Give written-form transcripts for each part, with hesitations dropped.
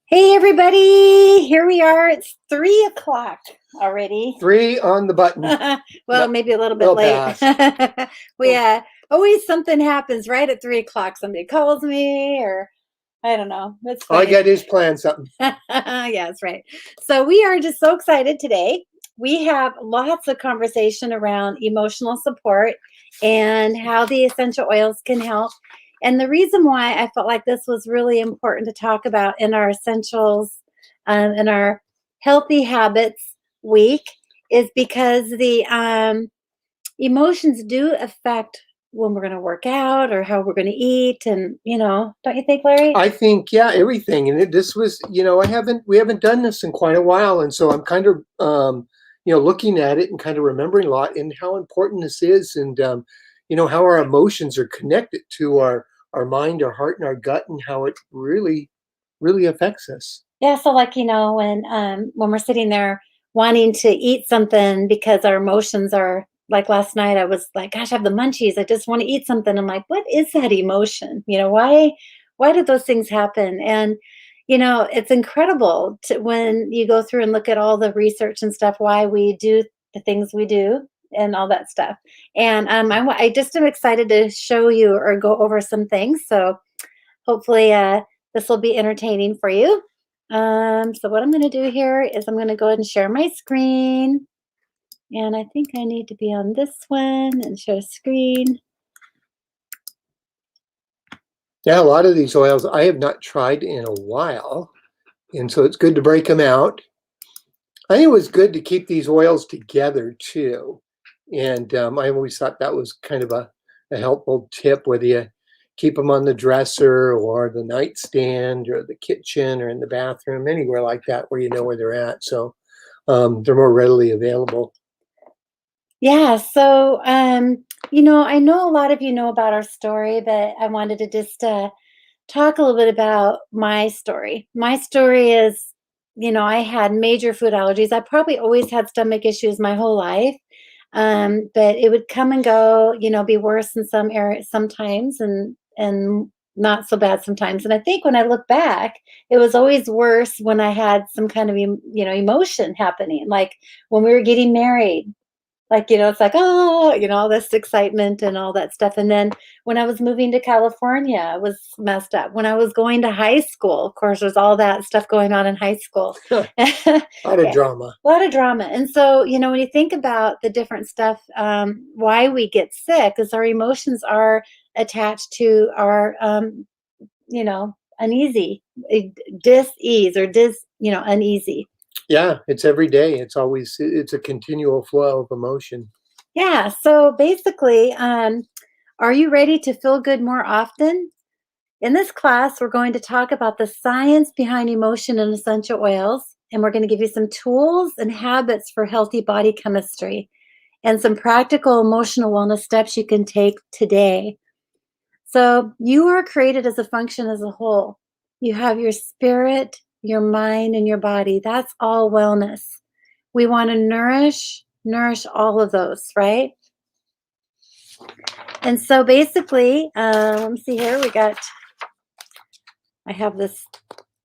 Hey everybody, here we are. It's 3 o'clock already. 3 on the button. Well, No, maybe a little bit we'll late. pass. we always something happens right at 3 o'clock. Somebody calls me, or I don't know. It's All I funny. got is plan something. Yeah, that's right. So we are just so excited today. We have lots of conversation around emotional support and how the essential oils can help. And the reason why I felt like this was really important to talk about in our essentials, in our healthy habits week, is because the emotions do affect when we're going to work out or how we're going to eat. And, don't you think, Larry? I think, yeah, everything. And this was, we haven't done this in quite a while. And so I'm kind of, looking at it and kind of remembering a lot and how important this is and, how our emotions are connected to our mind, our heart, and our gut, and how it really, really affects us. Yeah, so like when we're sitting there wanting to eat something because our emotions are like last night, I was like, gosh, I have the munchies. I just want to eat something. I'm like, what is that emotion? Why did those things happen? And it's incredible when you go through and look at all the research and stuff, why we do the things we do and all that stuff. And I just am excited to show you or go over some things. So hopefully this will be entertaining for you. So what I'm going to do here is I'm going to go ahead and share my screen. And I think I need to be on this one and share screen. Yeah, a lot of these oils I have not tried in a while. And so it's good to break them out. I think it was good to keep these oils together too. And I always thought that was kind of a helpful tip, whether you keep them on the dresser or the nightstand or the kitchen or in the bathroom, anywhere like that where you know where they're at. So they're more readily available. Yeah, so I know a lot of you know about our story, but I wanted to just talk a little bit about my story. My story is, I had major food allergies. I probably always had stomach issues my whole life. But it would come and go, be worse in some areas sometimes and not so bad sometimes. And I think when I look back, it was always worse when I had some kind of emotion happening, like when we were getting married. Like, it's like, oh, all this excitement and all that stuff. And then when I was moving to California, it was messed up. When I was going to high school, of course, there's all that stuff going on in high school. A lot of Yeah, drama. a lot of drama. And so, when you think about the different stuff, why we get sick is our emotions are attached to our, uneasy, dis-ease or uneasy. Yeah, it's every day. It's a continual flow of emotion. Yeah. So basically, are you ready to feel good more often? In this class, we're going to talk about the science behind emotion and essential oils, and we're going to give you some tools and habits for healthy body chemistry and some practical emotional wellness steps you can take today. So, you are created as a function as a whole. You have your spirit, your mind, and your body. That's all wellness. We want to nourish all of those, right? And so basically, let me see here. I have this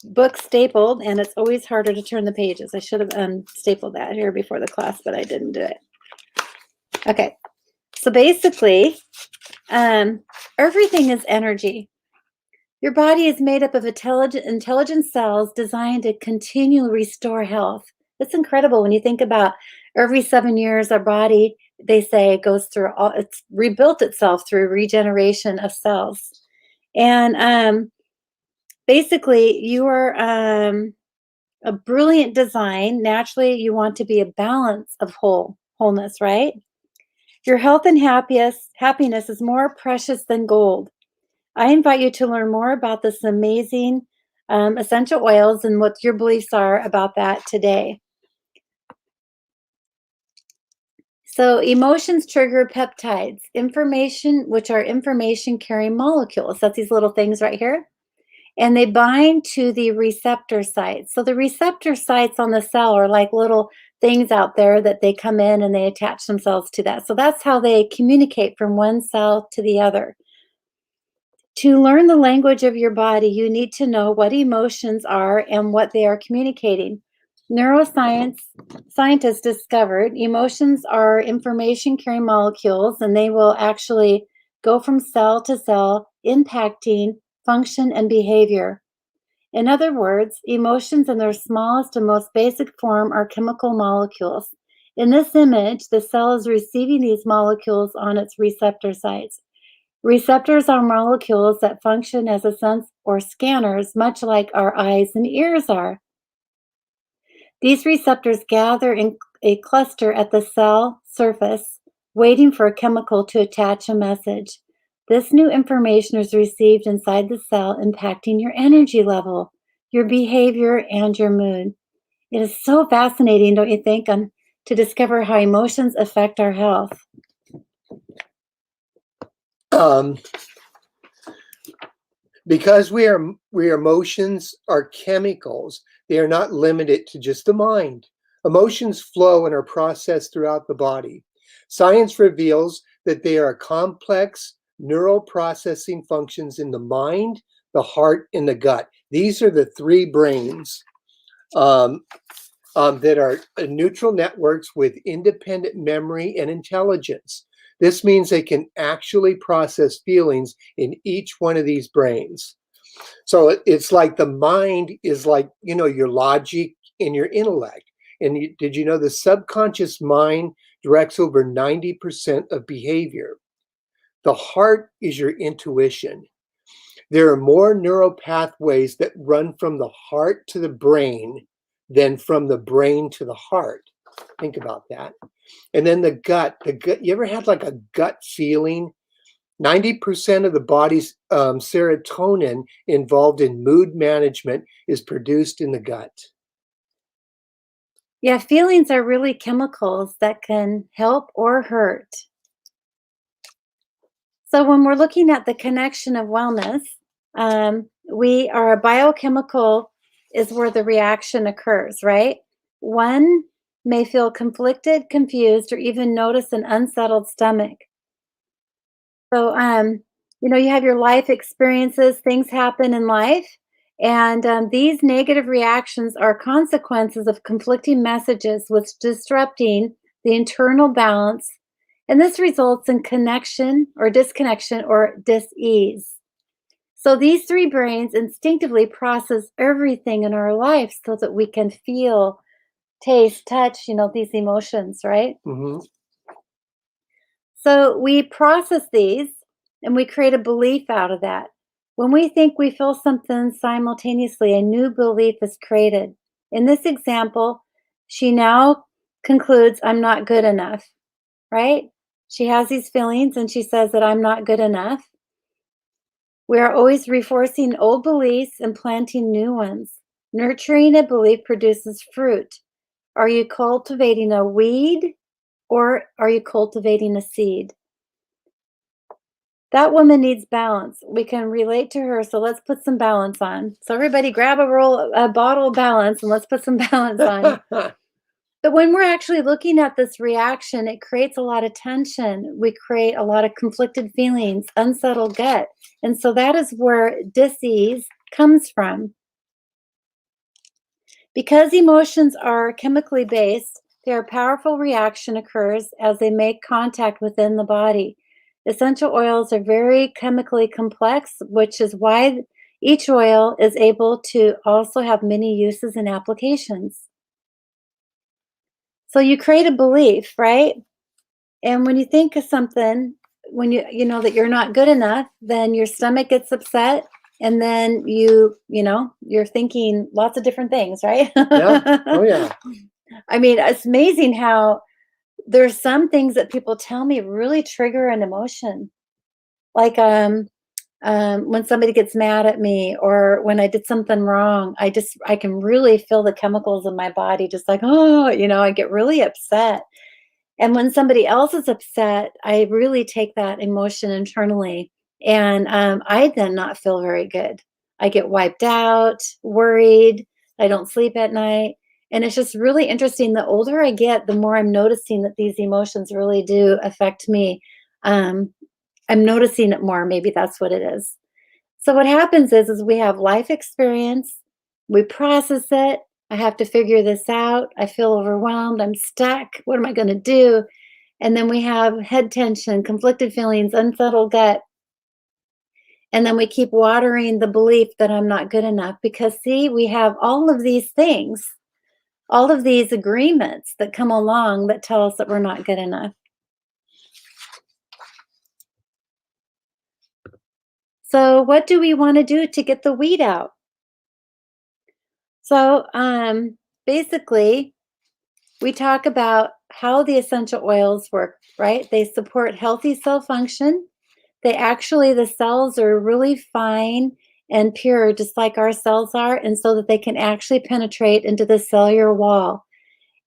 book stapled, and it's always harder to turn the pages. I should have stapled that here before the class, but I didn't do it. Okay. So basically, everything is energy. Your body is made up of intelligent cells designed to continually restore health. It's incredible when you think about every 7 years, our body, they say, goes through it's rebuilt itself through regeneration of cells. And basically, you are a brilliant design. Naturally, you want to be a balance of wholeness, right? Your health and happiness is more precious than gold. I invite you to learn more about this amazing essential oils and what your beliefs are about that today. So emotions trigger peptides, which are information carrying molecules. That's these little things right here. And they bind to the receptor sites. So the receptor sites on the cell are like little things out there that they come in and they attach themselves to that. So that's how they communicate from one cell to the other. To learn the language of your body, you need to know what emotions are and what they are communicating. Neuroscience scientists discovered emotions are information carrying molecules, and they will actually go from cell to cell, impacting function and behavior. In other words, emotions in their smallest and most basic form are chemical molecules. In this image, the cell is receiving these molecules on its receptor sites. Receptors are molecules that function as a sense or scanners, much like our eyes and ears are. These receptors gather in a cluster at the cell surface, waiting for a chemical to attach a message. This new information is received inside the cell, impacting your energy level, your behavior, and your mood. It is so fascinating, don't you think, to discover how emotions affect our health. Um, because emotions are chemicals, they are not limited to just the mind. Emotions flow and are processed throughout the body. Science reveals that they are complex neural processing functions in the mind, the heart, and the gut. These are the three brains that are neutral networks with independent memory and intelligence. This means they can actually process feelings in each one of these brains. So it's like the mind is like, your logic and your intellect. And did you know the subconscious mind directs over 90% of behavior? The heart is your intuition. There are more neural pathways that run from the heart to the brain than from the brain to the heart. Think about that. And then the gut, you ever had like a gut feeling? 90% of the body's serotonin involved in mood management is produced in the gut. Yeah, feelings are really chemicals that can help or hurt. So when we're looking at the connection of wellness, we are a biochemical is where the reaction occurs, right? One may feel conflicted, confused, or even notice an unsettled stomach. So, you have your life experiences, things happen in life, and these negative reactions are consequences of conflicting messages, which disrupting the internal balance, and this results in connection or disconnection or dis-ease. So these three brains instinctively process everything in our life so that we can feel, taste, touch, these emotions, right? Mm-hmm. So we process these and we create a belief out of that. When we think we feel something simultaneously, a new belief is created. In this example, she now concludes, I'm not good enough, right? She has these feelings and she says that I'm not good enough. We are always reinforcing old beliefs and planting new ones. Nurturing a belief produces fruit. Are you cultivating a weed or are you cultivating a seed? That woman needs balance. We can relate to her, so let's put some balance on. So everybody grab a bottle of balance and let's put some balance on. But when we're actually looking at this reaction, it creates a lot of tension. We create a lot of conflicted feelings, unsettled gut. And so that is where dis-ease comes from. Because emotions are chemically based, their powerful reaction occurs as they make contact within the body. Essential oils are very chemically complex, which is why each oil is able to also have many uses and applications. So you create a belief, right? And when you think of something, when you know that you're not good enough, then your stomach gets upset and then you're thinking lots of different things, right? Yeah. Oh, yeah. I mean, it's amazing how there's some things that people tell me really trigger an emotion. Like when somebody gets mad at me or when I did something wrong, I can really feel the chemicals in my body just like, oh, I get really upset. And when somebody else is upset, I really take that emotion internally. And I then not feel very good. I get wiped out, worried. I don't sleep at night. And it's just really interesting. The older I get, the more I'm noticing that these emotions really do affect me. I'm noticing it more. Maybe that's what it is. So what happens is we have life experience, we process it, I have to figure this out, I feel overwhelmed, I'm stuck, what am I going to do? And then we have head tension, conflicted feelings, unsettled gut. And then we keep watering the belief that I'm not good enough because, see, we have all of these things, all of these agreements that come along that tell us that we're not good enough. So, what do we want to do to get the weed out? So, basically, we talk about how the essential oils work, right? They support healthy cell function. They actually, the cells are really fine and pure, just like our cells are, and so that they can actually penetrate into the cellular wall.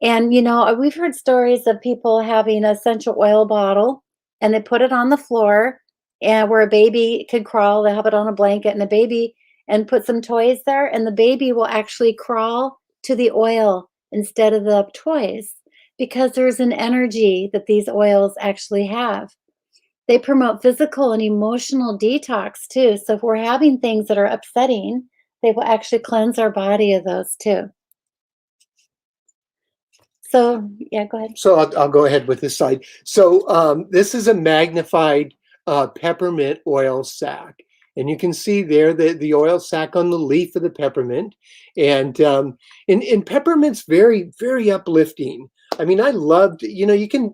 And, we've heard stories of people having an essential oil bottle and they put it on the floor and where a baby could crawl, they have it on a blanket and the baby and put some toys there, and the baby will actually crawl to the oil instead of the toys because there's an energy that these oils actually have. They promote physical and emotional detox too. So if we're having things that are upsetting, they will actually cleanse our body of those too. So, yeah, go ahead. So I'll go ahead with this side. So this is a magnified peppermint oil sac. And you can see there the oil sac on the leaf of the peppermint. And peppermint's very, very uplifting. I mean, I loved, you can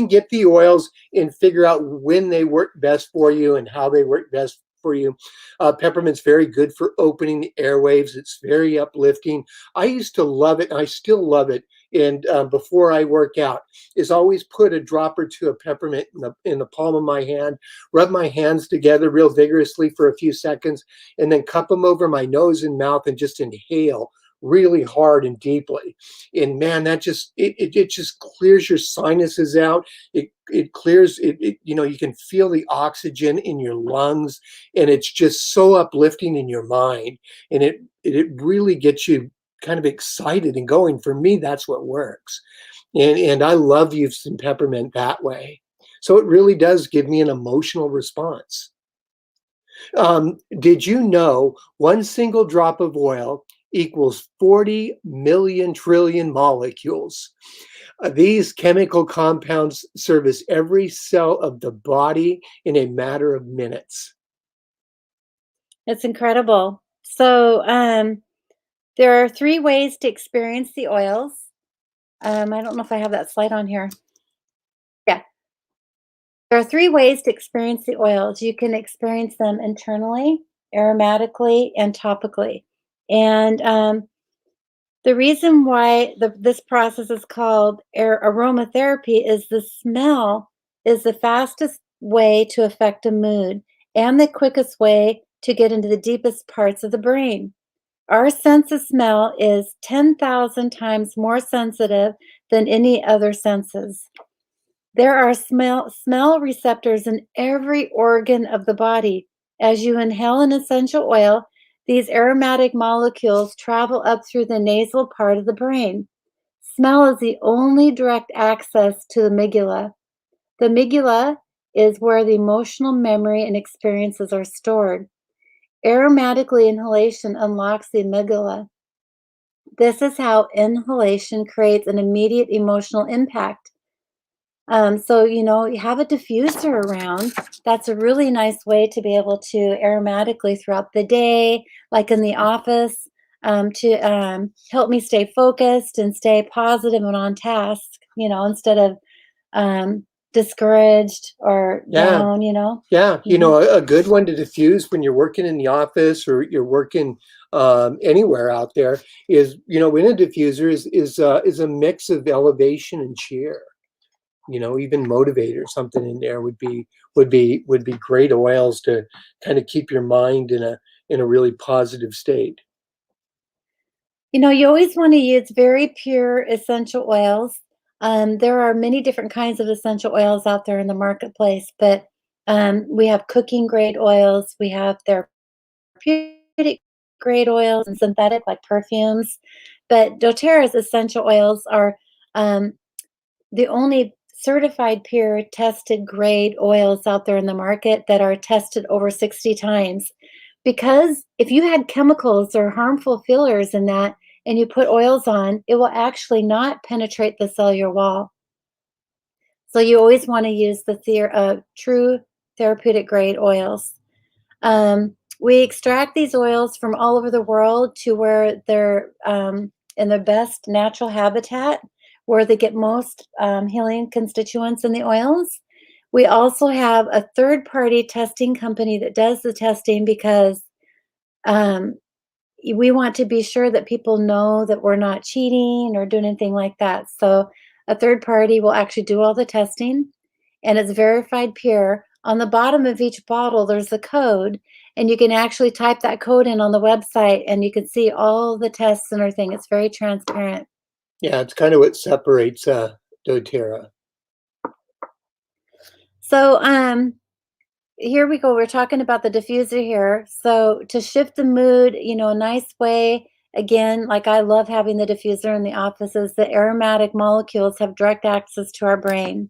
get the oils and figure out when they work best for you and how they work best for you. Peppermint's very good for opening the airwaves. It's very uplifting. I used to love it, and I still love it. And before I work out, is always put a drop or two of peppermint in the palm of my hand, rub my hands together real vigorously for a few seconds, and then cup them over my nose and mouth and just inhale really hard and deeply. And man, that just it just clears your sinuses out. It clears it, you can feel the oxygen in your lungs, and it's just so uplifting in your mind, and it really gets you kind of excited and going. For me, that's what works. And I love using peppermint that way. So it really does give me an emotional response. Did you know one single drop of oil equals 40 million trillion molecules? These chemical compounds service every cell of the body in a matter of minutes. It's incredible. So, there are 3 ways to experience the oils. I don't know if I have that slide on here. Yeah. There are 3 ways to experience the oils. You can experience them internally, aromatically, and topically. And the reason why this process is called aromatherapy is the smell is the fastest way to affect a mood and the quickest way to get into the deepest parts of the brain. Our sense of smell is 10,000 times more sensitive than any other senses. There are smell receptors in every organ of the body. As you inhale an essential oil, these aromatic molecules travel up through the nasal part of the brain. Smell is the only direct access to the amygdala. The amygdala is where the emotional memory and experiences are stored. Aromatically inhalation unlocks the amygdala. This is how inhalation creates an immediate emotional impact. So, you have a diffuser around. That's a really nice way to be able to aromatically throughout the day, like in the office, to help me stay focused and stay positive and on task, instead of um, discouraged or Yeah. down. Yeah, Mhm. a good one to diffuse when you're working in the office or you're working anywhere out there is, in a diffuser is a mix of elevation and cheer. Even motivator, something in there would be great oils to kind of keep your mind in a really positive state. You always want to use very pure essential oils. There are many different kinds of essential oils out there in the marketplace, but we have cooking grade oils, we have therapeutic grade oils, and synthetic like perfumes. But doTERRA's essential oils are um, the only certified, pure, tested grade oils out there in the market that are tested over 60 times. Because if you had chemicals or harmful fillers in that and you put oils on, it will actually not penetrate the cellular wall. So you always want to use the true therapeutic grade oils. We extract these oils from all over the world to where they're in the best natural habitat, where they get most healing constituents in the oils. We also have a third party testing company that does the testing because um, we want to be sure that people know that we're not cheating or doing anything like that. So a third party will actually do all the testing and it's verified pure. On the bottom of each bottle, there's a code, and you can actually type that code in on the website and you can see all the tests and everything. It's very transparent. Yeah, it's kind of what separates doTERRA. So here we go. We're talking about the diffuser here. So to shift the mood, a nice way, again, like I love having the diffuser in the offices, the aromatic molecules have direct access to our brain.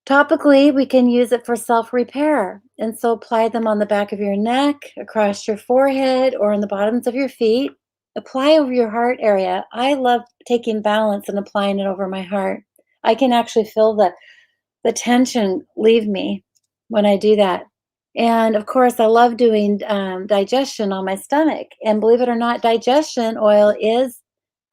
Topically, we can use it for self-repair. And so apply them on the back of your neck, across your forehead, or on the bottoms of your feet. Apply over your heart area. I love taking balance and applying it over my heart. I can actually feel the tension leave me when I do that. And of course, I love doing digestion on my stomach. And believe it or not, digestion oil is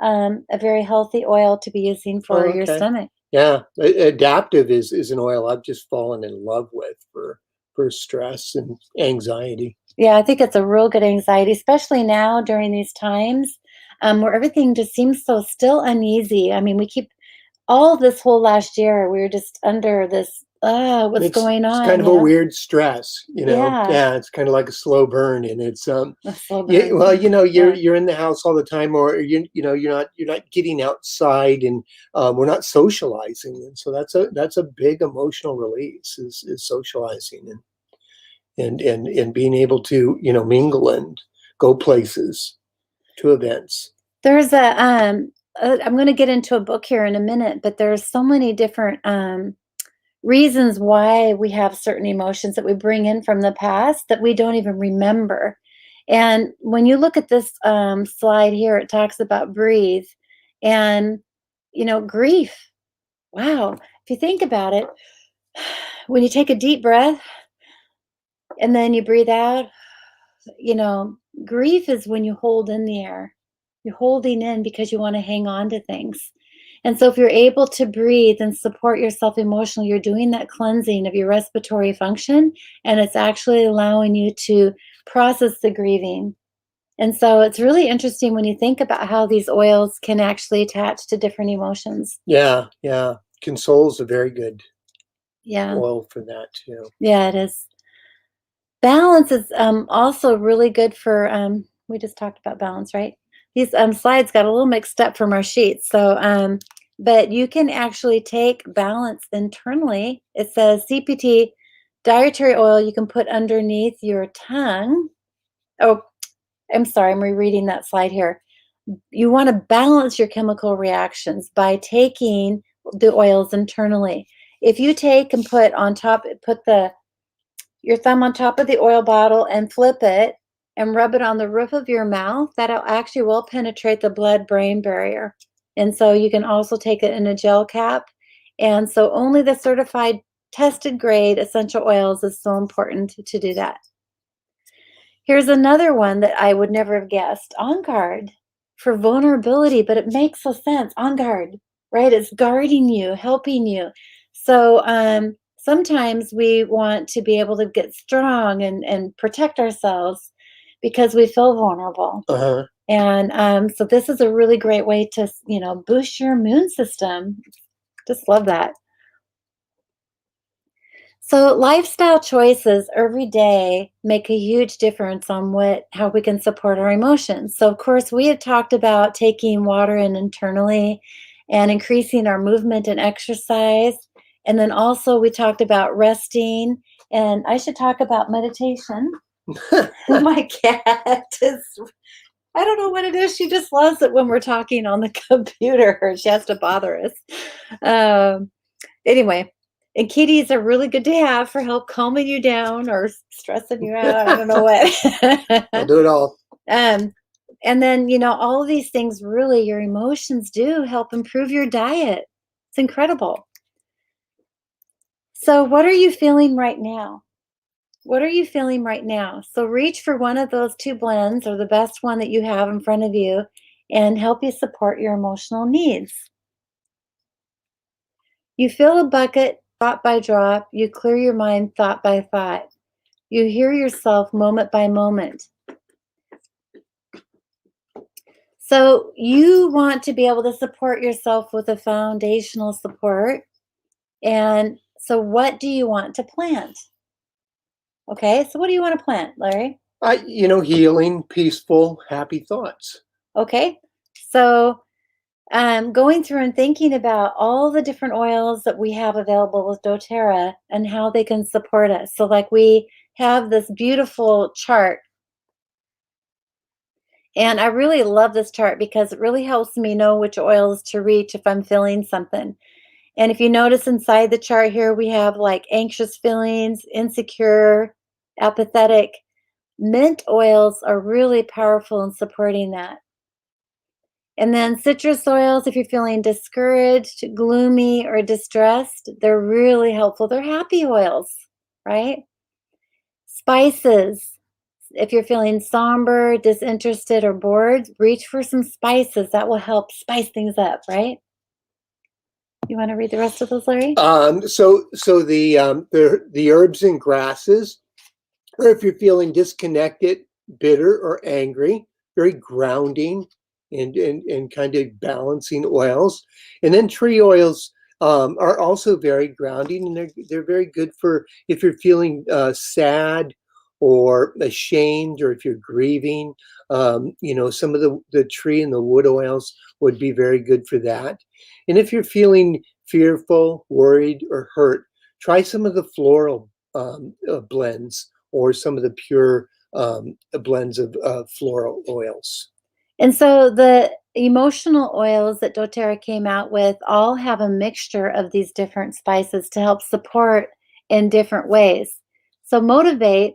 a very healthy oil to be using for Oh, your okay. stomach. Yeah, adaptive is an oil I've just fallen in love with for stress and anxiety. Yeah, I think it's a real good anxiety, especially now during these times where everything just seems so still uneasy. I mean, we keep all this whole last year, we were just under this, what's going It's on, kind of a weird stress, you know. Yeah, Yeah, it's kind of like a slow burn, and it's a slow yeah. burn. Well, Yeah. you're in the house all the time, or you're not getting outside, and we're not socializing, and so that's a big emotional release is socializing and being able to mingle and go places to events. There's I'm going to get into a book here in a minute, but there's so many different reasons why we have certain emotions that we bring in from the past that we don't even remember. And when you look at this slide here, it talks about breathe and, grief. Wow. If you think about it, when you take a deep breath and then you breathe out, you know, grief is when you hold in the air. You're holding in because you want to hang on to things. And so if you're able to breathe and support yourself emotionally, you're doing that cleansing of your respiratory function, and it's actually allowing you to process the grieving. And so it's really interesting when you think about how these oils can actually attach to different emotions. Yeah, yeah. Console's a very good Yeah. oil for that too. Yeah, it is. Balance is also really good for, we just talked about balance, right? These slides got a little mixed up from our sheets. So, but you can actually take balance internally. It says CPT dietary oil you can put underneath your tongue. Oh, I'm sorry, I'm rereading that slide here. You want to balance your chemical reactions by taking the oils internally. If you take and put on top, put your thumb on top of the oil bottle and flip it and rub it on the roof of your mouth, that actually will penetrate the blood-brain barrier. And so you can also take it in a gel cap. And so only the certified tested grade essential oils is so important to do that. Here's another one that I would never have guessed. On guard for vulnerability, but it makes so sense. On guard, right? It's guarding you, helping you. So sometimes we want to be able to get strong and protect ourselves because we feel vulnerable. Uh-huh. And so this is a really great way to, boost your immune system. Just love that. So lifestyle choices every day make a huge difference on how we can support our emotions. So of course we had talked about taking water in internally and increasing our movement and exercise. And then also we talked about resting, and I should talk about meditation. My cat is I don't know what it is. She just loves it when we're talking on the computer. She has to bother us. Um, anyway, and kitties are really good to have for help calming you down or stressing you out. I don't know I'll what. do it all. um, and then, all of these things really, your emotions do help improve your diet. It's incredible. So, what are you feeling right now? What are you feeling right now? So reach for one of those two blends or the best one that you have in front of you and help you support your emotional needs. You fill a bucket drop by drop. You clear your mind thought by thought. You hear yourself moment by moment. So you want to be able to support yourself with a foundational support. And so what do you want to plant? Okay, so what do you want to plant, Larry? Healing, peaceful, happy thoughts. Okay, so going through and thinking about all the different oils that we have available with doTERRA and how they can support us. So, like, we have this beautiful chart, and I really love this chart because it really helps me know which oils to reach if I'm feeling something. And if you notice inside the chart here, we have like anxious feelings, insecure, apathetic. Mint oils are really powerful in supporting that. And then citrus oils, if you're feeling discouraged, gloomy, or distressed, they're really helpful. They're happy oils, right? Spices, if you're feeling somber, disinterested, or bored, reach for some spices. That will help spice things up, right? You want to read the rest of those, Larry? So the herbs and grasses, or if you're feeling disconnected, bitter, or angry, very grounding and kind of balancing oils. And then tree oils are also very grounding, and they're very good for if you're feeling sad or ashamed, or if you're grieving. Some of the tree and the wood oils would be very good for that. And if you're feeling fearful, worried, or hurt, try some of the floral blends or some of the pure blends of floral oils. And so the emotional oils that doTERRA came out with all have a mixture of these different spices to help support in different ways. So Motivate,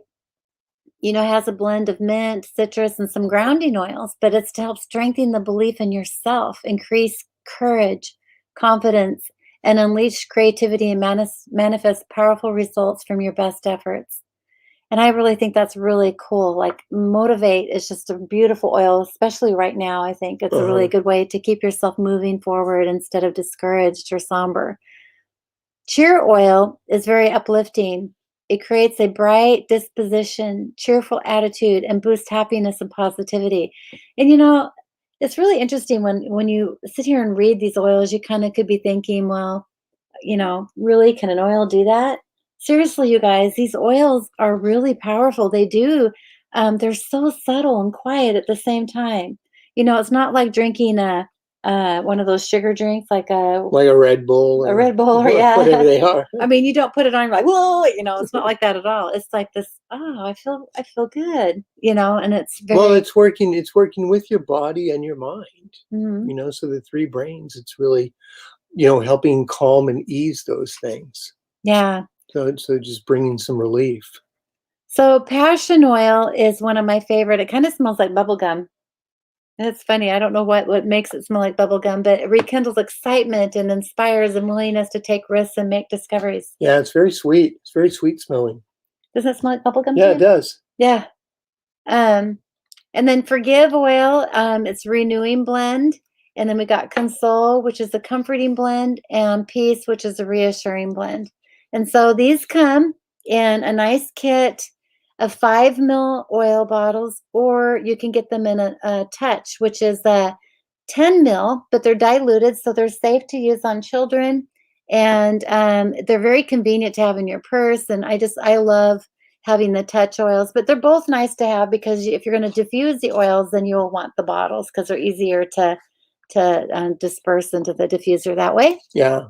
has a blend of mint, citrus, and some grounding oils, but it's to help strengthen the belief in yourself, increase courage, confidence, and unleash creativity and manifest powerful results from your best efforts. And I really think that's really cool. Like, Motivate is just a beautiful oil, especially right now. I think it's a really Uh-huh. good way to keep yourself moving forward instead of discouraged or somber. Cheer oil is very uplifting. It creates a bright disposition, cheerful attitude, and boosts happiness and positivity. And it's really interesting when you sit here and read these oils, you kind of could be thinking, well, really, can an oil do that? Seriously, you guys, these oils are really powerful. They do. They're so subtle and quiet at the same time. It's not like drinking one of those sugar drinks, Like a Red Bull a or Red Bull, or whatever yeah. they are. I mean, you don't put it on, you're like, whoa, it's not like that at all. It's like this, oh, I feel good, and it's Well, very, it's working with your body and your mind. mhm, So the three brains, it's really, helping calm and ease those things. yeah. So just bringing some relief. So passion oil is one of my favorite. It kind of smells like bubble gum. It's funny. I don't know what makes it smell like bubble gum, but it rekindles excitement and inspires a willingness to take risks and make discoveries. Yeah, it's very sweet. It's very sweet smelling. Doesn't it smell like bubble gum to Yeah, it you? does. Yeah. Um, and then Forgive oil, it's renewing blend. And then we got Console, which is a comforting blend, and Peace, which is a reassuring blend. And so these come in a nice kit of 5 ml oil bottles, or you can get them in a touch, which is a 10 ml, but they're diluted, so they're safe to use on children. And they're very convenient to have in your purse. And I love having the touch oils, but they're both nice to have because if you're going to diffuse the oils, then you'll want the bottles because they're easier to disperse into the diffuser that way. Yeah.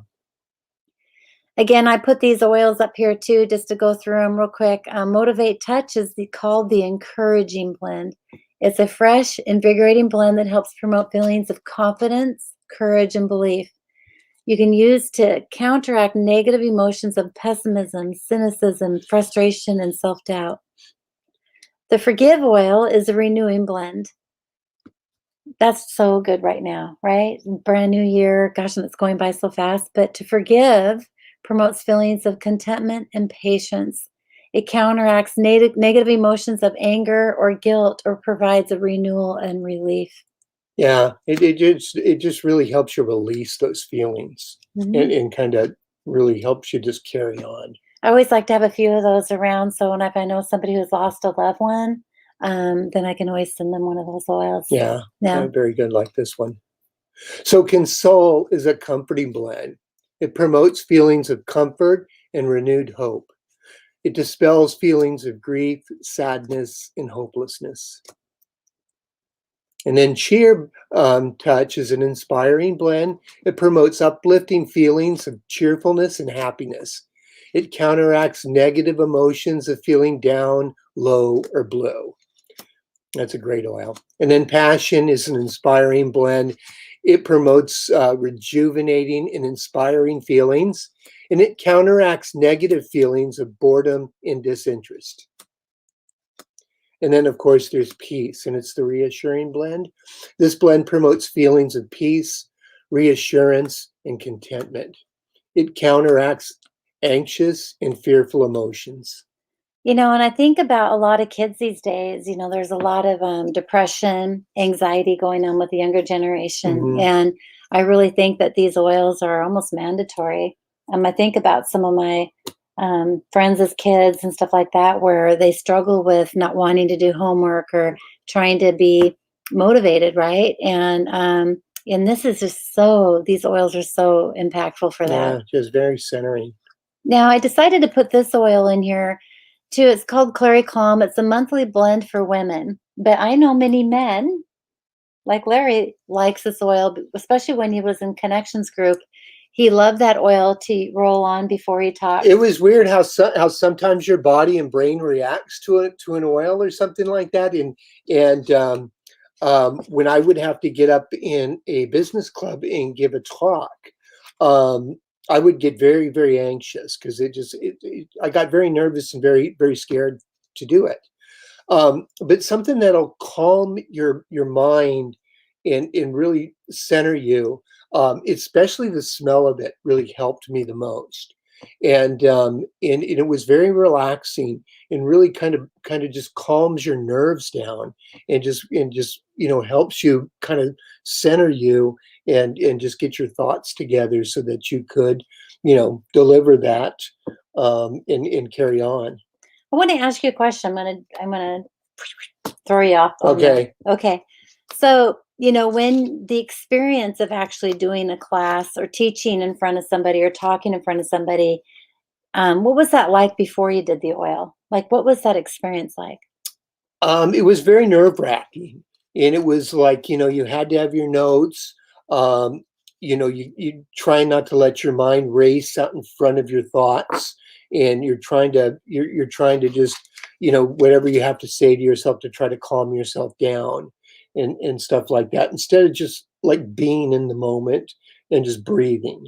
Again, I put these oils up here too, just to go through them real quick. Motivate Touch is called the encouraging blend. It's a fresh, invigorating blend that helps promote feelings of confidence, courage, and belief. You can use to counteract negative emotions of pessimism, cynicism, frustration, and self doubt. The Forgive oil is a renewing blend. That's so good right now, right? Brand new year. Gosh, and it's going by so fast. But to forgive promotes feelings of contentment and patience. It counteracts negative emotions of anger or guilt or provides a renewal and relief. Yeah, it just really helps you release those feelings Mhm. and kind of really helps you just carry on. I always like to have a few of those around. So when if I know somebody who's lost a loved one, then I can always send them one of those oils. Yeah, Yeah. very good like this one. So console is a comforting blend. It promotes feelings of comfort and renewed hope. It dispels feelings of grief, sadness, and hopelessness. And then Cheer Touch is an inspiring blend. It promotes uplifting feelings of cheerfulness and happiness. It counteracts negative emotions of feeling down, low, or blue. That's a great oil. And then Passion is an inspiring blend. It promotes rejuvenating and inspiring feelings, and it counteracts negative feelings of boredom and disinterest. And then, of course, there's Peace, and it's the reassuring blend. This blend promotes feelings of peace, reassurance, and contentment. It counteracts anxious and fearful emotions. And I think about a lot of kids these days, there's a lot of depression, anxiety going on with the younger generation. Hmm. And I really think that these oils are almost mandatory. I think about some of my friends as kids and stuff like that, where they struggle with not wanting to do homework or trying to be motivated, right? And this is just these oils are so impactful for that. Yeah, just very centering. Now, I decided to put this oil in here too. It's called Clary Calm. It's a monthly blend for women, but I know many men, like Larry, likes this oil, especially when he was in Connections group. He loved that oil to roll on before he It talks. was weird how sometimes your body and brain reacts to an oil or something like that. And when I would have to get up in a business club and give a talk, um, I would get very, very anxious because I got very nervous and very, very scared to do it. But something that'll calm your mind and really center you, especially the smell of it really helped me the most. And it was very relaxing and really kind of just calms your nerves down and just helps you kind of center you and just get your thoughts together so that you could deliver that and carry on. I want to ask you a question. I'm gonna throw you off on this. Okay. Okay. So, when the experience of actually doing a class or teaching in front of somebody or talking in front of somebody, what was that like before you did the oil? Like, what was that experience like? It was very nerve-wracking, and it was like, you had to have your notes. Um, you try not to let your mind race out in front of your thoughts, and you're trying to just, whatever you have to say to yourself to try to calm yourself down and stuff like that, instead of just like being in the moment and just breathing,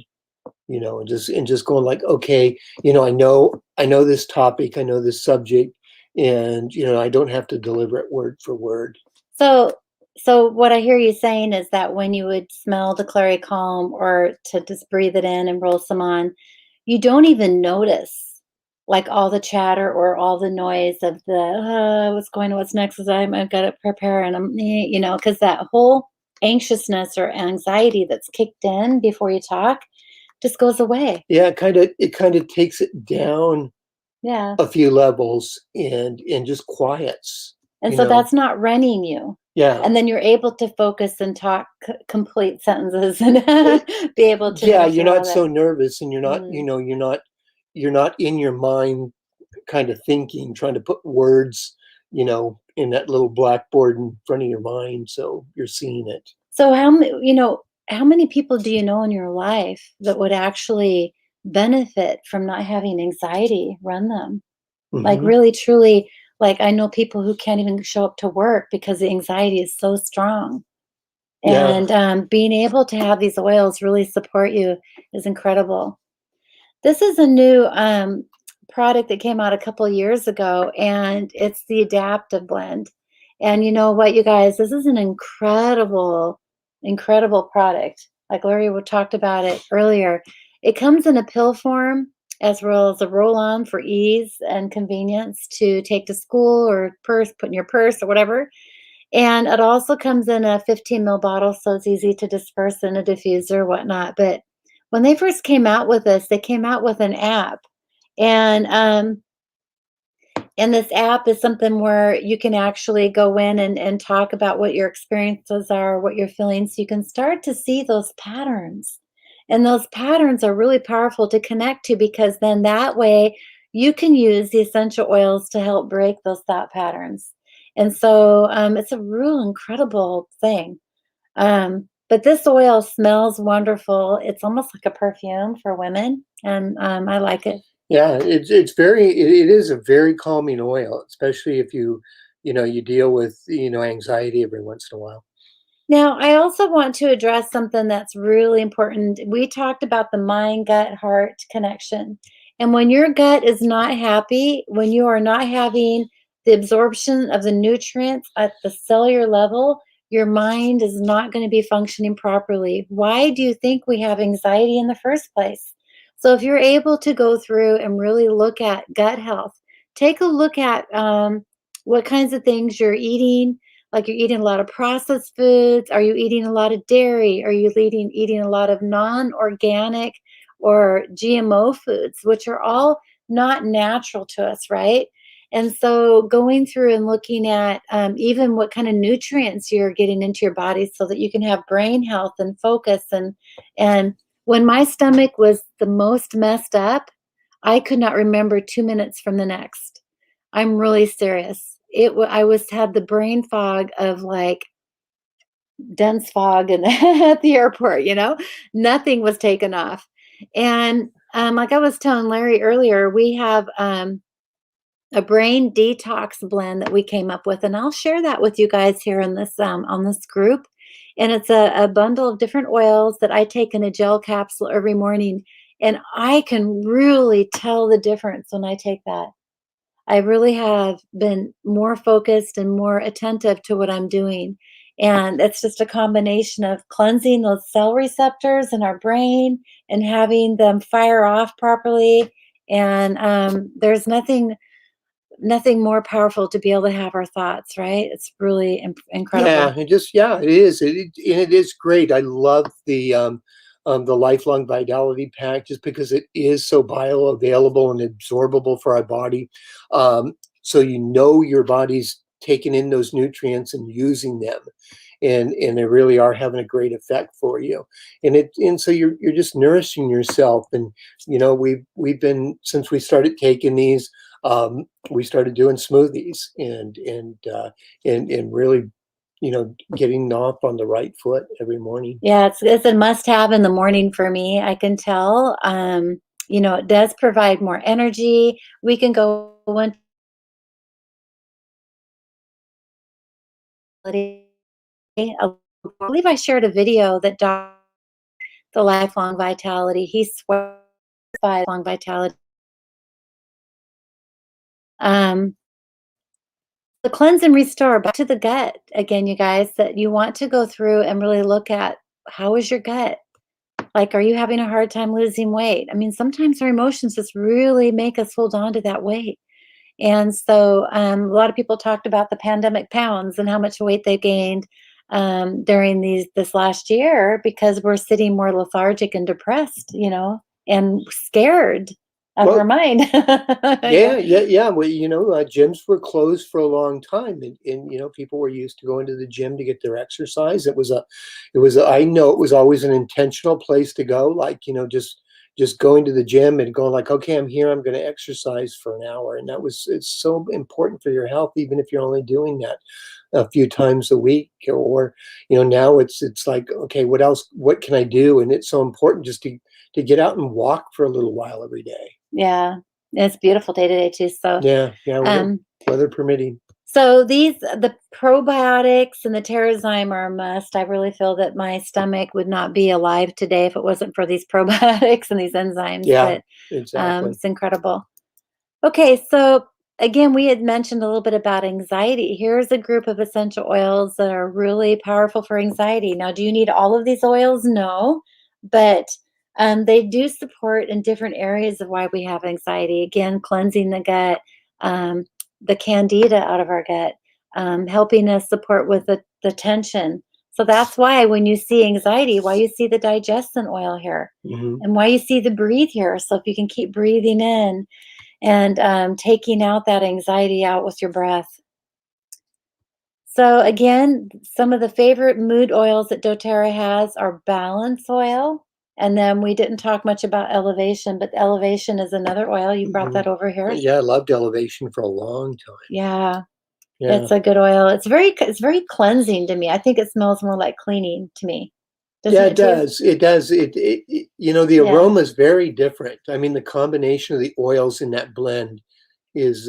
and just going like, okay, I know this topic, I know this subject, and I don't have to deliver it word for word. So, so what I hear you saying is that when you would smell the clary calm or to just breathe it in and roll some on, you don't even notice like all the chatter or all the noise of the what's going on, what's next? Is I've got to prepare and because that whole anxiousness or anxiety that's kicked in before you talk just goes away. Yeah, it kind of takes it down Yeah. a few levels and just quiets, And you so know. that's not running you. Yeah. And then you're able to focus and talk complete sentences and Uh, be able to yeah, move you're through all not that. so nervous, and Mm. you're not in your mind kind of thinking, trying to put words, in that little blackboard in front of your mind so you're seeing it. So how many people do you know in your life that would actually benefit from not having anxiety run them? Like Hmm. really truly Like, I know people who can't even show up to work because the anxiety is so strong. Yeah. And being able to have these oils really support you is incredible. This is a new product that came out a couple years ago, and it's the Adaptive Blend. And you know what, you guys, this is an incredible, incredible product. Like Larry talked about it earlier. It comes in a pill form as well as a roll on for ease and convenience to take to school or purse, put in your purse or whatever. And it also comes in a 15 ml bottle, so it's easy to disperse in a diffuser, whatnot. But when they first came out with this, they came out with an app. And and this app is something where you can actually go in and talk about what your experiences are, what you're feeling, so you can start to see those patterns. And those patterns are really powerful to connect to because then that way you can use the essential oils to help break those thought patterns. And so it's a real incredible thing. But this oil smells wonderful. It's almost like a perfume for women, and I like it. Yeah, it's very it is a very calming oil, especially if you deal with, anxiety every once in a while. Now, I also want to address something that's really important. We talked about the mind, gut, heart connection. And when your gut is not happy, when you are not having the absorption of the nutrients at the cellular level, your mind is not going to be functioning properly. Why do you think we have anxiety in the first place? So, if you're able to go through and really look at gut health, take a look at what kinds of things you're eating, like you're eating a lot of processed foods. Are you eating a lot of dairy? Are you eating a lot of non-organic or GMO foods, which are all not natural to us, right? And so going through and looking at even what kind of nutrients you're getting into your body so that you can have brain health and focus. And when my stomach was the most messed up, I could not remember 2 minutes from the next. I'm really serious. I was had the brain fog of, like, dense fog and at the airport, you know? Nothing was taken off. And, like I was telling Larry earlier, we have, a brain detox blend that we came up with, and I'll share that with you guys here in this, on this group. And it's a bundle of different oils that I take in a gel capsule every morning, and I can really tell the difference when I take that. I really have been more focused and more attentive to what I'm doing. And it's just a combination of cleansing those cell receptors in our brain and having them fire off properly. And there's nothing more powerful to be able to have our thoughts, right? It's really Yeah, incredible. it is. And it is great. I love the lifelong vitality pack just because it is so bioavailable and absorbable for our body. So your body's taking in those nutrients and using them, and they really are having a great effect for you. And so you're just nourishing yourself. And we've been, since we started taking these, we started doing smoothies and really getting off on the right foot every morning. Yeah, it's a must-have in the morning for me, I can tell. It does provide more energy. We can go into I believe I shared a video that the lifelong vitality. He swears by lifelong vitality. Um, the cleanse and restore back to the gut again, you guys, that you want to go through and really look at how is your gut? Like, are you having a hard time losing weight? I mean, sometimes our emotions just really make us hold on to that weight. And so a lot of people talked about the pandemic pounds and how much weight they gained during this last year because we're sitting more lethargic and depressed, and scared of our Well, mind. yeah, yeah, yeah. Well, gyms were closed for a long time, and people were used to going to the gym to get their exercise. I know it was always an intentional place to go. Like, just going to the gym and going like, okay, I'm here. I'm going to exercise for an hour, and it's so important for your health, even if you're only doing that a few times a week. Or now it's like, okay, what else? What can I do? And it's so important just to get out and walk for a little while every day. Yeah. It's beautiful day to day too. So, Yeah, yeah, um, weather permitting. so these the probiotics and the Terrazyme are a must. I really feel that my stomach would not be alive today if it wasn't for these probiotics and these enzymes. Yeah, But exactly. it's incredible. Okay, so again, we had mentioned a little bit about anxiety. Here's a group of essential oils that are really powerful for anxiety. Now, do you need all of these oils? No, but they do support in different areas of why we have anxiety. Again, cleansing the gut, um, the candida out of our gut, helping us support with the tension. So that's why when you see anxiety, why you see the digestion oil here, Hmm. and why you see the breathe here. So if you can keep breathing in and taking out that anxiety out with your breath. So again, some of the favorite mood oils that doTERRA has are balance oil. And then we didn't talk much about elevation, but elevation is another oil. You brought Hmm. that over here. Yeah, I loved elevation for a long time. Yeah, Yeah. it's a good oil. It's very cleansing to me. I think it smells more like cleaning to me. Doesn't Yeah, it it too? does. It does. The Yeah. aroma is very different. I mean, the combination of the oils in that blend is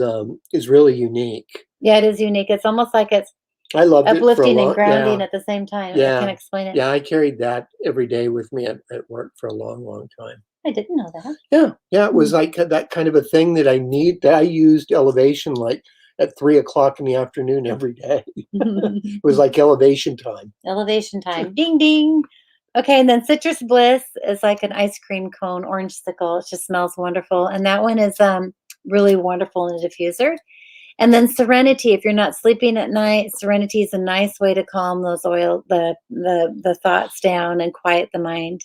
really unique. Yeah, it is unique. It's almost like it's I loved it for a uplifting and long, grounding yeah, at the same time. I can't yeah, explain it. yeah. I carried that every day with me at work for a long, long time. I didn't know that. Yeah, yeah. It Hmm. was like that kind of a thing that I used elevation like at 3 o'clock in the afternoon every day. It was like elevation time. Elevation time. Ding ding. Okay, and then citrus bliss is like an ice cream cone, orange sickle. It just smells wonderful. And that one is really wonderful in a diffuser. And then serenity, if you're not sleeping at night, serenity is a nice way to calm those the thoughts down and quiet the mind.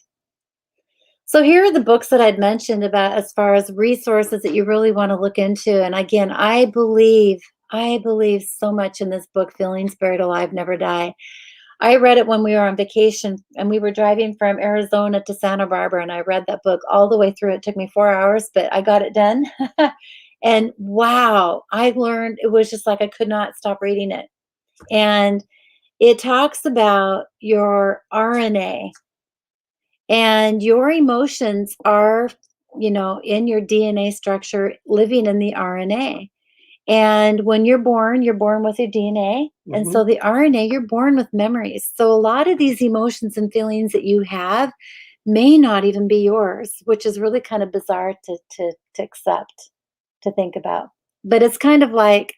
So here are the books that I'd mentioned about as far as resources that you really want to look into. And again, I believe so much in this book, Feelings Buried Alive, Never Die. I read it when we were on vacation and we were driving from Arizona to Santa Barbara, and I read that book all the way through. It took me 4 hours, but I got it done. And wow, I learned it was just like I could not stop reading it. And it talks about your RNA, and your emotions are, in your DNA structure living in the RNA. And when you're born with your DNA. And Hmm. so the RNA, you're born with memories. So a lot of these emotions and feelings that you have may not even be yours, which is really kind of bizarre to accept, to think about. But it's kind of like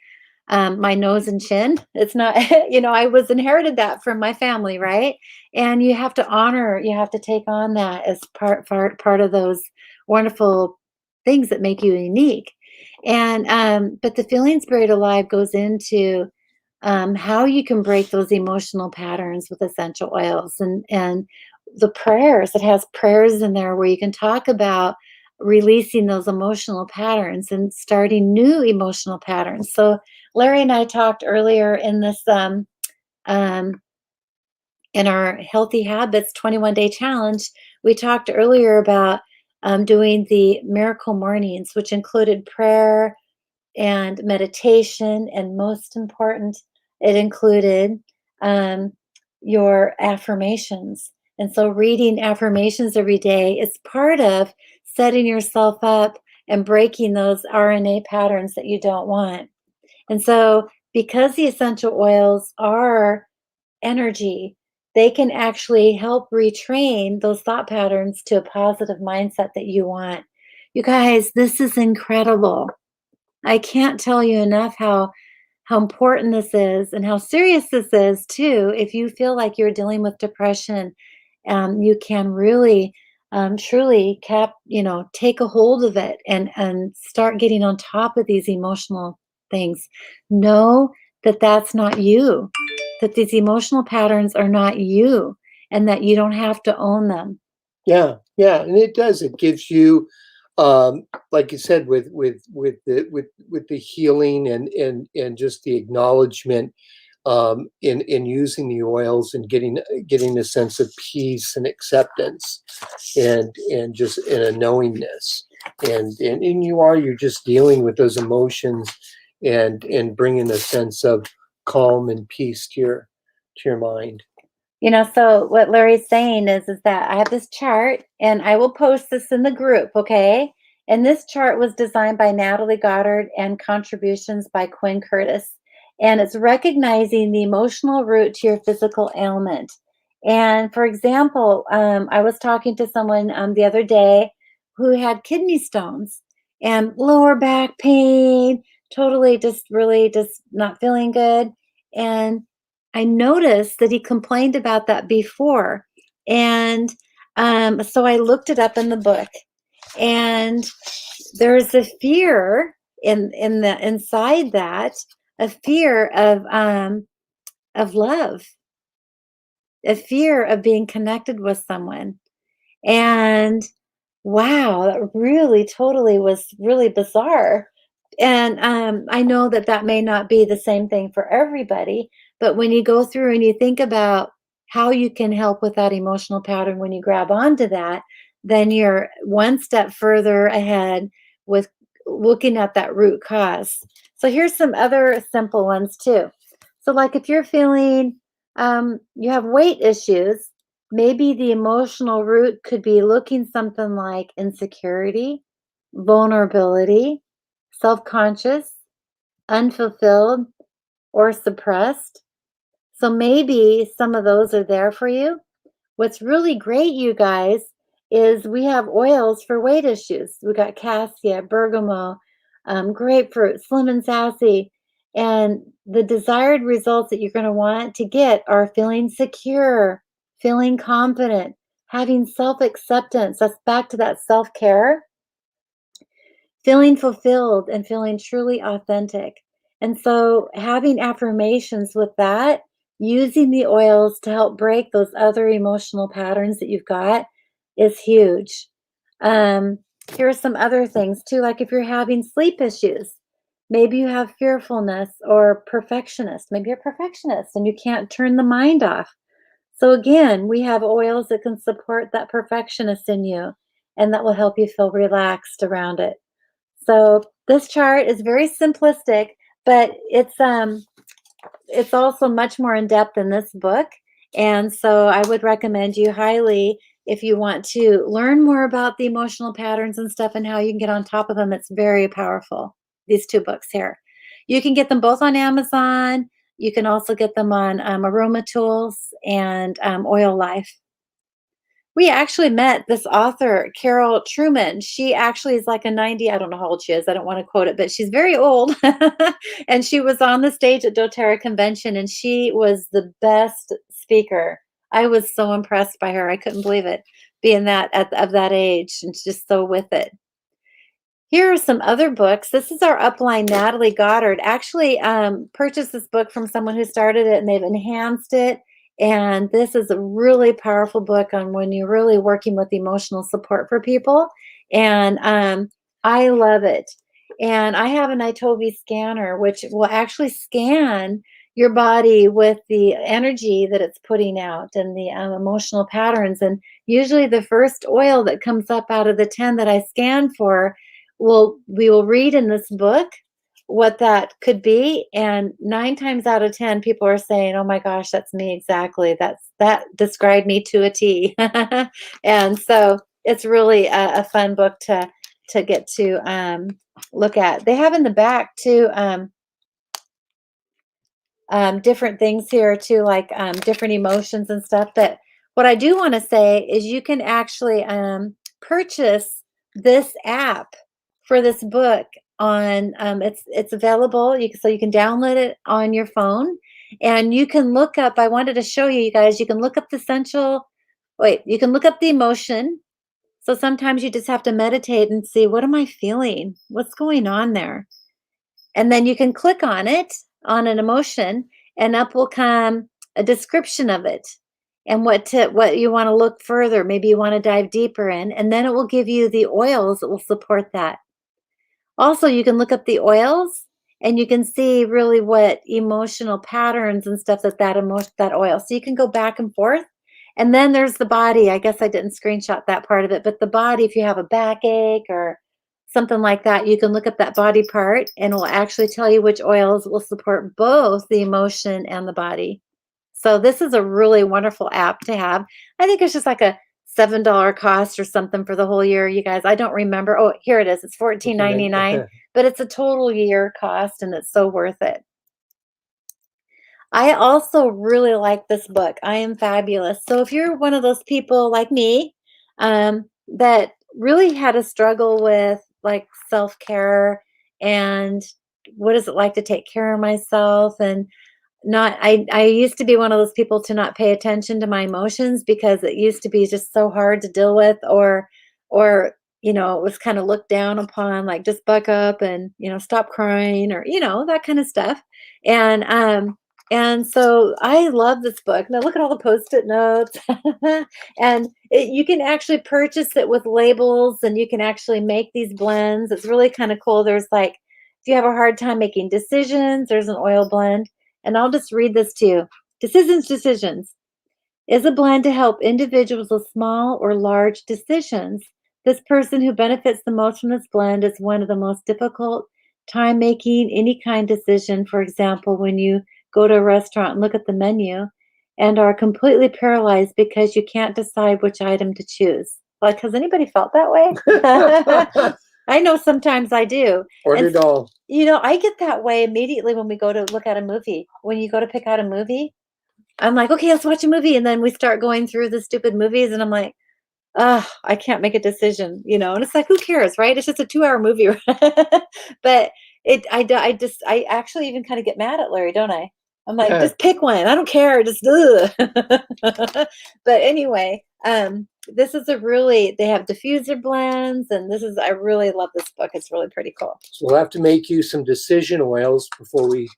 my nose and chin. It's not, I was inherited that from my family, right? And you have to honor, you have to take on that as part of those wonderful things that make you unique. And but the feelings buried alive goes into how you can break those emotional patterns with essential oils, and the prayers. It has prayers in there where you can talk about releasing those emotional patterns and starting new emotional patterns. So Larry and I talked earlier in this um, in our healthy habits 21-day challenge. We talked earlier about doing the miracle mornings, which included prayer and meditation, and most important, it included um, your affirmations. And so, reading affirmations every day is part of setting yourself up and breaking those RNA patterns that you don't want. And so, because the essential oils are energy, they can actually help retrain those thought patterns to a positive mindset that you want. You guys, this is incredible. I can't tell you enough how important this is and how serious this is too. If you feel like you're dealing with depression, you can really, truly take a hold of it and start getting on top of these emotional things. Know that that's not you. That these emotional patterns are not you, and that you don't have to own them. Yeah, yeah, and it does. It gives you, like you said, with the healing and just the acknowledgement in using the oils and getting a sense of peace and acceptance and just in a knowingness and you're just dealing with those emotions and bringing a sense of calm and peace to your mind. So what Larry's saying is that I have this chart and I will post this in the group, okay? And this chart was designed by Natalie Goddard and contributions by Quinn Curtis. And it's recognizing the emotional root to your physical ailment. And for example, I was talking to someone the other day who had kidney stones and lower back pain, totally just really just not feeling good. And I noticed that he complained about that before. And so I looked it up in the book, and there's a fear in the inside that, a fear of love, a fear of being connected with someone. And wow, that really totally was really bizarre. And I know that that may not be the same thing for everybody, but when you go through and you think about how you can help with that emotional pattern, when you grab onto that, then you're one step further ahead with looking at that root cause. So here's some other simple ones too. So, like if you're feeling you have weight issues, maybe the emotional root could be looking something like insecurity, vulnerability, self conscious, unfulfilled, or suppressed. So maybe some of those are there for you. What's really great, you guys, is we have oils for weight issues. We got cassia, bergamot, grapefruit, slim and sassy. And the desired results that you're going to want to get are feeling secure, feeling confident, having self acceptance. That's back to that self care, feeling fulfilled, and feeling truly authentic. And so, having affirmations with that, using the oils to help break those other emotional patterns that you've got is huge. Um, here are some other things too, like if you're having sleep issues, maybe you have fearfulness or perfectionist. Maybe you're a perfectionist and you can't turn the mind off. So, again, we have oils that can support that perfectionist in you, and that will help you feel relaxed around it. So this chart is very simplistic, but it's also much more in depth in this book. And so I would recommend you highly if you want to learn more about the emotional patterns and stuff and how you can get on top of them. It's very powerful. These two books here. You can get them both on Amazon. You can also get them on Aromatools and Oil Life. We actually met this author, Carol Truman. She actually is like a 90, I don't know how old she is. I don't want to quote it, but she's very old. And she was on the stage at doTERRA convention, and she was the best speaker. I was so impressed by her. I couldn't believe it, being of that age and just so with it. Here are some other books. This is our upline, Natalie Goddard. Actually, purchased this book from someone who started it, and they've enhanced it. And this is a really powerful book on when you're really working with emotional support for people. And I love it. And I have an Itovi scanner, which will actually scan your body with the energy that it's putting out and the emotional patterns. And usually, the first oil that comes up out of the 10 that I scan for, we will read in this book what that could be, and 9 times out of 10 people are saying, oh my gosh, that's me exactly, that described me to a T. And so it's really a fun book to get to look at. They have in the back too different things here too, like different emotions and stuff. But what I do want to say is you can actually purchase this app for this book on it's available, so you can download it on your phone, and you can look up, I wanted to show you guys, you can look up the essential, wait, you can look up the emotion. So sometimes you just have to meditate and see, what am I feeling, what's going on there, and then you can click on it, on an emotion, and up will come a description of it and what you want to look further. Maybe you want to dive deeper in, and then it will give you the oils that will support that. Also, you can look up the oils and you can see really what emotional patterns and stuff that oil. So you can go back and forth. And then there's the body. I guess I didn't screenshot that part of it, but the body, if you have a backache or something like that, you can look up that body part and it will actually tell you which oils will support both the emotion and the body. So this is a really wonderful app to have. I think it's just like a $7 cost or something for the whole year, you guys. I don't remember. Oh, here it is. It's 14.99, but it's a total year cost and it's so worth it. I also really like this book, I Am Fabulous. So if you're one of those people like me, that really had a struggle with like self-care and what is it like to take care of myself and not I used to be one of those people to not pay attention to my emotions because it used to be just so hard to deal with or it was kind of looked down upon like just buck up and stop crying or that kind of stuff. And so I love this book. Now look at all the post-it notes. And you can actually purchase it with labels and you can actually make these blends. It's really kind of cool. There's like if you have a hard time making decisions, there's an oil blend. And I'll just read this to you. Decisions is a blend to help individuals with small or large decisions. This person who benefits the most from this blend is one of the most difficult time making any kind decision. For example, when you go to a restaurant and look at the menu and are completely paralyzed because you can't decide which item to choose. Like, has anybody felt that way? I know sometimes I do. Order it all. I get that way immediately when we go to look at a movie. When you go to pick out a movie, I'm like, okay, let's watch a movie. And then we start going through the stupid movies, and I'm like, oh, I can't make a decision, and it's like, who cares, right? It's just a 2-hour movie. But I actually even kind of get mad at Larry, don't I? I'm like, just pick one. I don't care. Just, ugh. But anyway, this is they have diffuser blends, and I really love this book. It's really pretty cool. So we'll have to make you some decision oils before we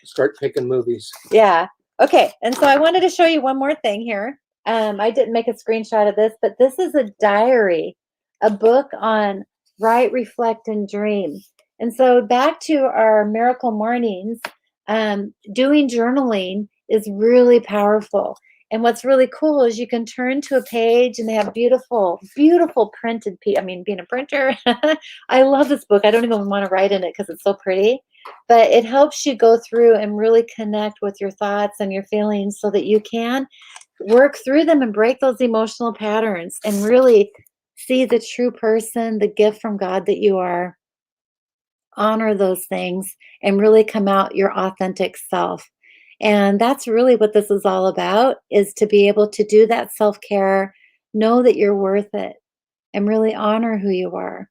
start picking movies. Yeah. Okay. And so I wanted to show you one more thing here. I didn't make a screenshot of this, but this is a diary, a book on write, reflect, and dream. And so back to our miracle mornings, doing journaling is really powerful. And what's really cool is you can turn to a page and they have beautiful, beautiful printed. Being a printer, I love this book. I don't even want to write in it because it's so pretty. But it helps you go through and really connect with your thoughts and your feelings so that you can work through them and break those emotional patterns and really see the true person, the gift from God that you are. Honor those things and really come out your authentic self. And that's really what this is all about, is to be able to do that self-care, know that you're worth it, and really honor who you are.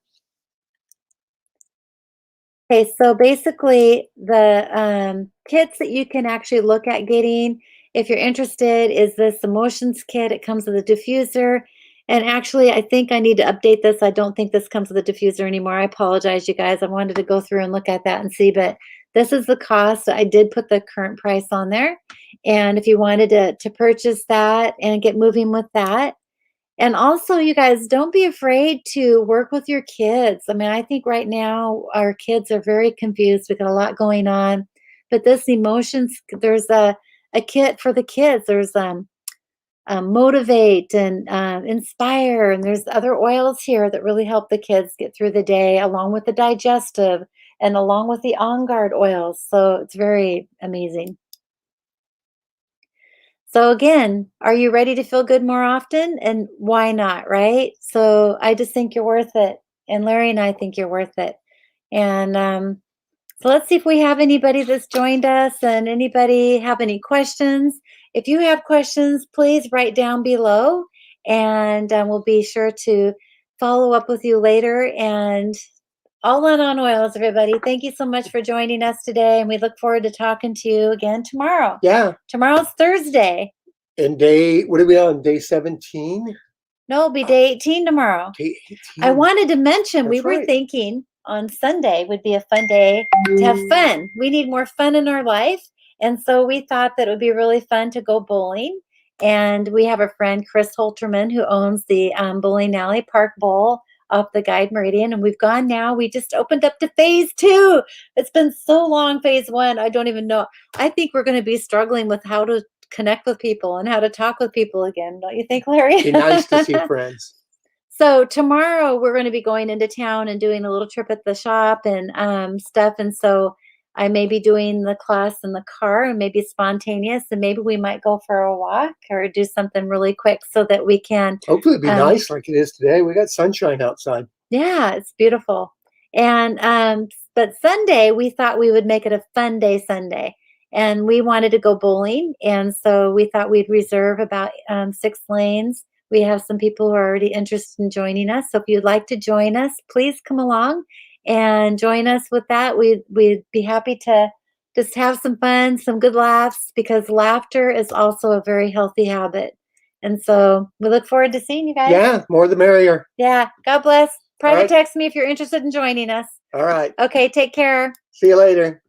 Okay, so basically the kits that you can actually look at getting, if you're interested, is this emotions kit. It comes with a diffuser. And actually, I think I need to update this. I don't think this comes with a diffuser anymore. I apologize, you guys. I wanted to go through and look at that and see, but this is the cost. I did put the current price on there. And if you wanted to purchase that and get moving with that, and also, you guys, don't be afraid to work with your kids. I think right now our kids are very confused. We've got a lot going on. But this emotions, there's a kit for the kids. There's motivate and inspire. And there's other oils here that really help the kids get through the day, along with the digestive and along with the on guard oils. So it's very amazing. So again, are you ready to feel good more often? And why not, right? So I just think you're worth it. And Larry and I think you're worth it. And so let's see if we have anybody that's joined us and anybody have any questions. If you have questions, please write down below and we'll be sure to follow up with you later. And all on oils, everybody. Thank you so much for joining us today. And we look forward to talking to you again tomorrow. Yeah. Tomorrow's Thursday. And what are we on? Day 17? No, it'll be day 18 tomorrow. Day 18. I wanted to mention, That's we were right. thinking on Sunday would be a fun day to have fun. We need more fun in our life. And so we thought that it would be really fun to go bowling. And we have a friend, Chris Holterman, who owns the Bowling Alley Park Bowl off the Guide Meridian. And we've gone now. We just opened up to phase 2. It's been so long, phase 1. I don't even know. I think we're going to be struggling with how to connect with people and how to talk with people again. Don't you think, Larry? Be nice to see friends. So tomorrow we're going to be going into town and doing a little trip at the shop and stuff. And so I may be doing the class in the car and maybe spontaneous, and maybe we might go for a walk or do something really quick so that we can, Hopefully it'll be um, nice like it is today. We got sunshine outside. yeah, it's beautiful. And but Sunday we thought we would make it a fun day Sunday. And we wanted to go bowling. And so we thought we'd reserve about 6 lanes. We have some people who are already interested in joining us. So if you'd like to join us, please come along and join us with that. We'd be happy to just have some fun, some good laughs, because laughter is also a very healthy habit. And so we look forward to seeing you guys. Yeah, more the merrier. Yeah. God bless. All Private right. text me if you're interested in joining us. All right. Okay. Take care. See you later.